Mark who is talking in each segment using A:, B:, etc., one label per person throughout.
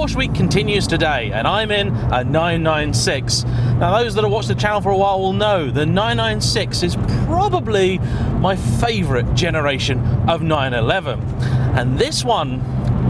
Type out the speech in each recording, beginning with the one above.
A: Porsche Week continues today, and I'm in a 996. Now, those that have watched the channel for a while will know the 996 is probably my favourite generation of 911, and this one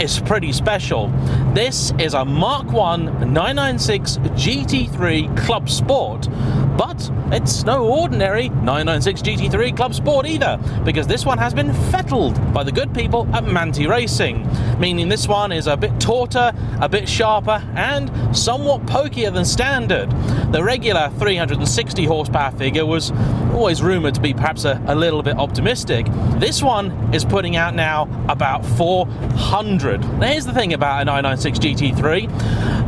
A: is pretty special. This is a Mark 1 996 GT3 Clubsport, but it's no ordinary 996 GT3 Clubsport either, because this one has been fettled by the good people at Manthey Racing, meaning this one is a bit tauter, a bit sharper, and somewhat pokier than standard. The regular 360 horsepower figure was always rumoured to be perhaps a little bit optimistic. This one is putting out now about 400. Now here's the thing about a 996 GT3.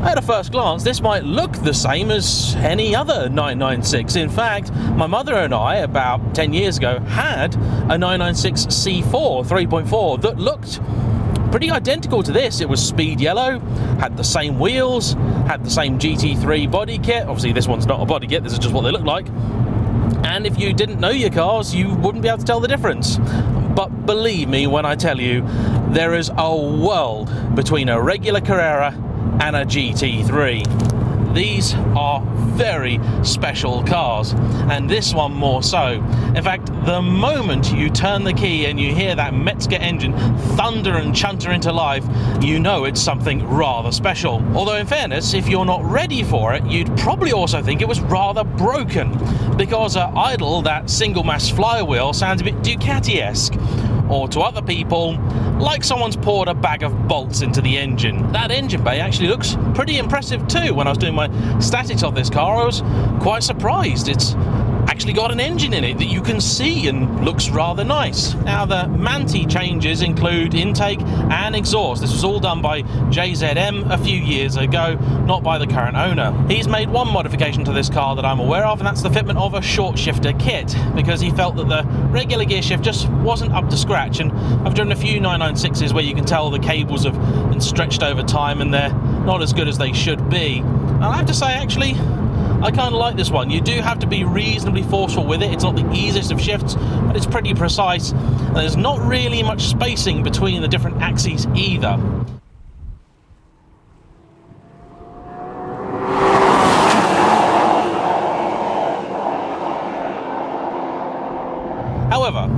A: At a first glance, this might look the same as any other 996. In fact, my mother and I, about 10 years ago, had a 996 C4 3.4 that looked pretty identical to this. It was speed yellow, had the same wheels, had the same GT3 body kit. Obviously, this one's not a body kit, this is just what they look like. And if you didn't know your cars, you wouldn't be able to tell the difference. But believe me when I tell you, there is a world between a regular Carrera and a GT3. These are very special cars, and this one more so. In fact, the moment you turn the key and you hear that Metzger engine thunder and chunter into life, you know it's something rather special. Although in fairness, if you're not ready for it, you'd probably also think it was rather broken, because at idle that single mass flywheel sounds a bit Ducati-esque, or to other people, like someone's poured a bag of bolts into the engine. That engine bay actually looks pretty impressive too. When I was doing my statics of this car, I was quite surprised. It's actually got an engine in it that you can see and looks rather nice. Now, the Manthey changes include intake and exhaust. This was all done by GTRM a few years ago, not by the current owner. He's made one modification to this car that I'm aware of, and that's the fitment of a short shifter kit, because he felt that the regular gear shift just wasn't up to scratch. And I've driven a few 996s where you can tell the cables have been stretched over time and they're not as good as they should be. And I have to say, actually, I kind of like this one. You do have to be reasonably forceful with it. It's not the easiest of shifts, but it's pretty precise. And there's not really much spacing between the different axes either. However,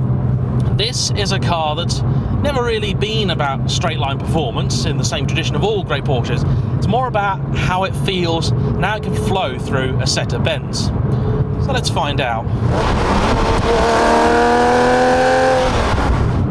A: this is a car that's never really been about straight line performance in the same tradition of all great Porsches. It's more about how it feels and how it can flow through a set of bends. So let's find out.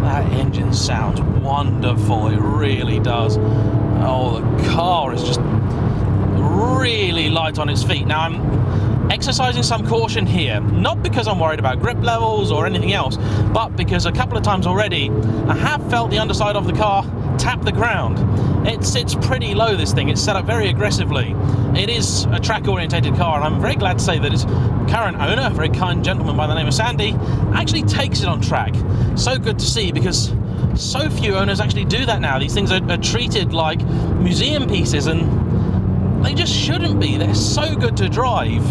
A: That engine sounds wonderful, it really does. Oh, the car is just really light on its feet. Now, I'm exercising some caution here, not because I'm worried about grip levels or anything else, but because a couple of times already I have felt the underside of the car tap the ground. It sits pretty low, this thing. It's set up very aggressively. It is a track-orientated car, and I'm very glad to say that its current owner, a very kind gentleman by the name of Sandy, actually takes it on track. So good to see, because so few owners actually do that now. These things are treated like museum pieces, and they just shouldn't be. They're so good to drive.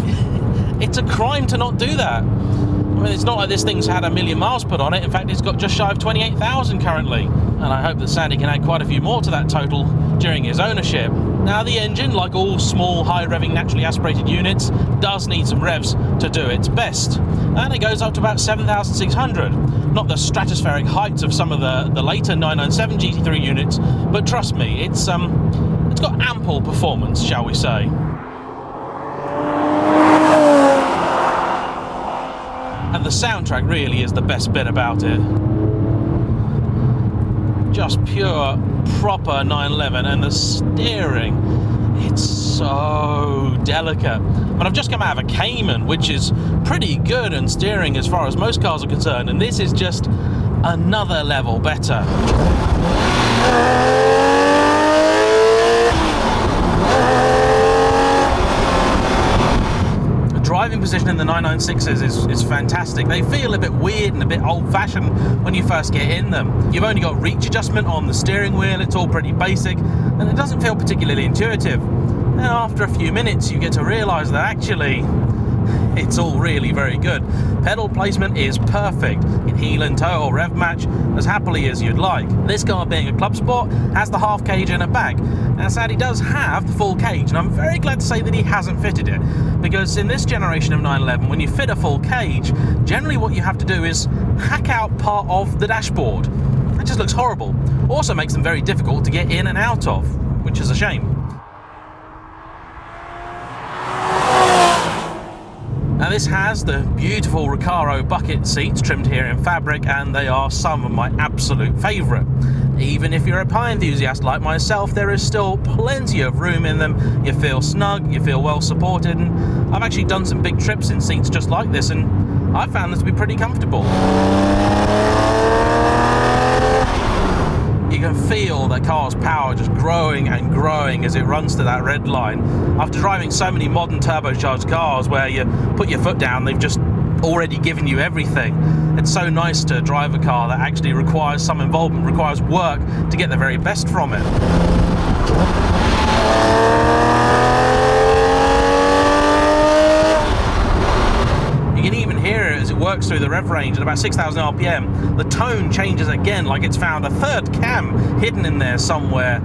A: It's a crime to not do that. I mean, it's not like this thing's had 1 million miles put on it. In fact, it's got just shy of 28,000 currently. And I hope that Sandy can add quite a few more to that total during his ownership. Now, the engine, like all small, high-revving, naturally aspirated units, does need some revs to do its best. And it goes up to about 7,600. Not the stratospheric heights of some of the later 997 GT3 units, but trust me, it's got ample performance, shall we say. And the soundtrack really is the best bit about it. Just pure, proper 911, and the steering, it's so delicate. But I've just come out of a Cayman, which is pretty good in steering as far as most cars are concerned, and this is just another level better. Driving position in the 996s is fantastic. They feel a bit weird and a bit old-fashioned when you first get in them. You've only got reach adjustment on the steering wheel, it's all pretty basic, and it doesn't feel particularly intuitive. And after a few minutes you get to realise that actually it's all really very good. Pedal placement is perfect in heel and toe or rev match as happily as you'd like. This car, being a club sport, has the half cage in a bag. Now sadly does have the full cage, and I'm very glad to say that he hasn't fitted it, because in this generation of 911, when you fit a full cage, generally what you have to do is hack out part of the dashboard. That just looks horrible. Also makes them very difficult to get in and out of, which is a shame. Now this has the beautiful Recaro bucket seats trimmed here in fabric, and they are some of my absolute favourite. Even if you're a pie enthusiast like myself, there is still plenty of room in them. You feel snug, you feel well supported, and I've actually done some big trips in seats just like this, and I've found them to be pretty comfortable. You can feel the car's power just growing and growing as it runs to that red line. After driving so many modern turbocharged cars where you put your foot down, they've just already given you everything. It's so nice to drive a car that actually requires some involvement, requires work to get the very best from it. You can even hear it as it works through the rev range at about 6,000 RPM. The tone changes again, like it's found a third cam hidden in there somewhere.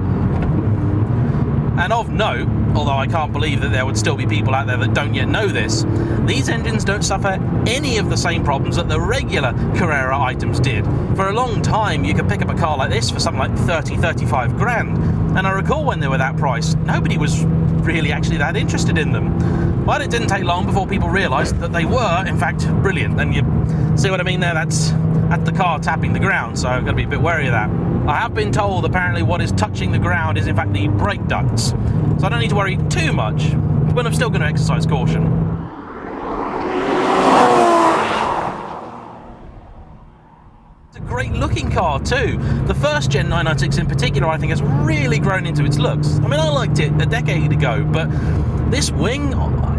A: And of note, although I can't believe that there would still be people out there that don't yet know this, these engines don't suffer any of the same problems that the regular Carrera items did. For a long time, you could pick up a car like this for something like 30, 35 grand. And I recall when they were that price, nobody was really actually that interested in them. But it didn't take long before people realised that they were, in fact, brilliant. And you see what I mean there? That's the car tapping the ground, so I've got to be a bit wary of that. I have been told apparently what is touching the ground is in fact the brake ducts, so I don't need to worry too much, but I'm still going to exercise caution. It's a great looking car too. The first gen 996 in particular, I think, has really grown into its looks. I mean, I liked it a decade ago, but this wing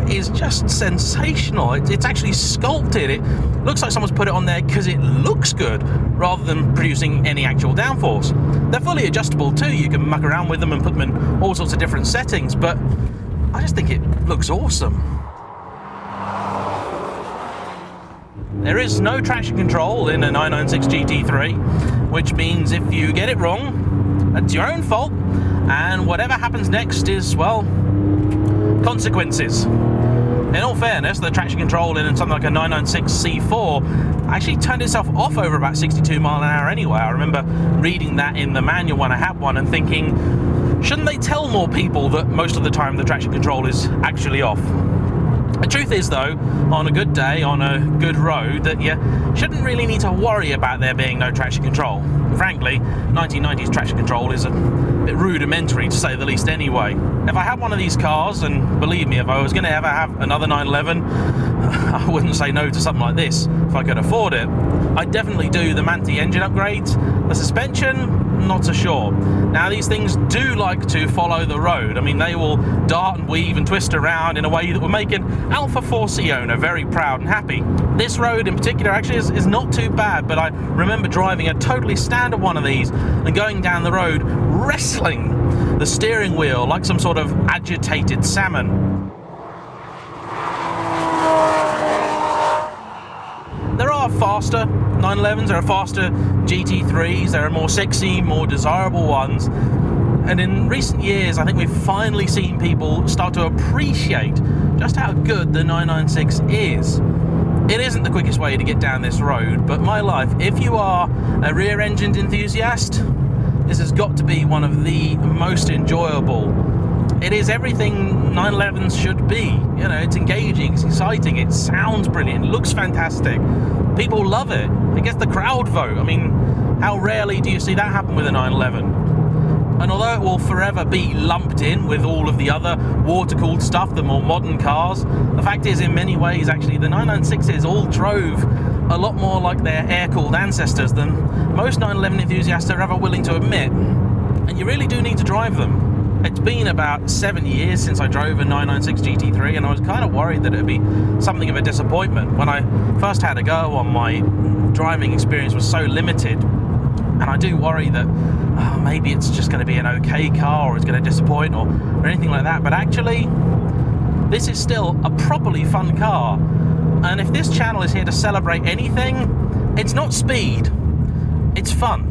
A: is just sensational. It's actually sculpted. It looks like someone's put it on there because it looks good, rather than producing any actual downforce. They're fully adjustable too. You can muck around with them and put them in all sorts of different settings, but I just think it looks awesome. There is no traction control in a 996 GT3, which means if you get it wrong, it's your own fault, and whatever happens next is, well, consequences. In all fairness, the traction control in something like a 996 C4 actually turned itself off over about 62 mile an hour anyway. I remember reading that in the manual when I had one and thinking, shouldn't they tell more people that most of the time the traction control is actually off? The truth is though, on a good day, on a good road, that you shouldn't really need to worry about there being no traction control. Frankly, 1990s traction control is a bit rudimentary to say the least anyway. If I had one of these cars, and believe me, if I was going to ever have another 911, I wouldn't say no to something like this if I could afford it. I'd definitely do the Manthey engine upgrades. The suspension, not so sure. Now these things do like to follow the road. I mean, they will dart and weave and twist around in a way that will make an Alpha 4C owner very proud and happy. This road in particular actually is not too bad, but I remember driving a totally standard one of these and going down the road wrestling the steering wheel like some sort of agitated salmon. There are faster 911s, there are faster GT3s, there are more sexy, more desirable ones. And in recent years, I think we've finally seen people start to appreciate just how good the 996 is. It isn't the quickest way to get down this road, but my life, if you are a rear-engined enthusiast, this has got to be one of the most enjoyable. It is everything 911s should be. You know, it's engaging, it's exciting, it sounds brilliant, it looks fantastic. People love it. It gets the crowd vote. I mean, how rarely do you see that happen with a 911? And although it will forever be lumped in with all of the other water-cooled stuff, the more modern cars, the fact is, in many ways, actually, the 996s all drove a lot more like their air-cooled ancestors than most 911 enthusiasts are ever willing to admit. And you really do need to drive them. It's been about 7 years since I drove a 996 GT3, and I was kind of worried that it would be something of a disappointment. When I first had a go on, my driving experience was so limited, and I do worry that maybe it's just going to be an okay car, or it's going to disappoint, or anything like that. But actually, this is still a properly fun car. And if this channel is here to celebrate anything, it's not speed, it's fun.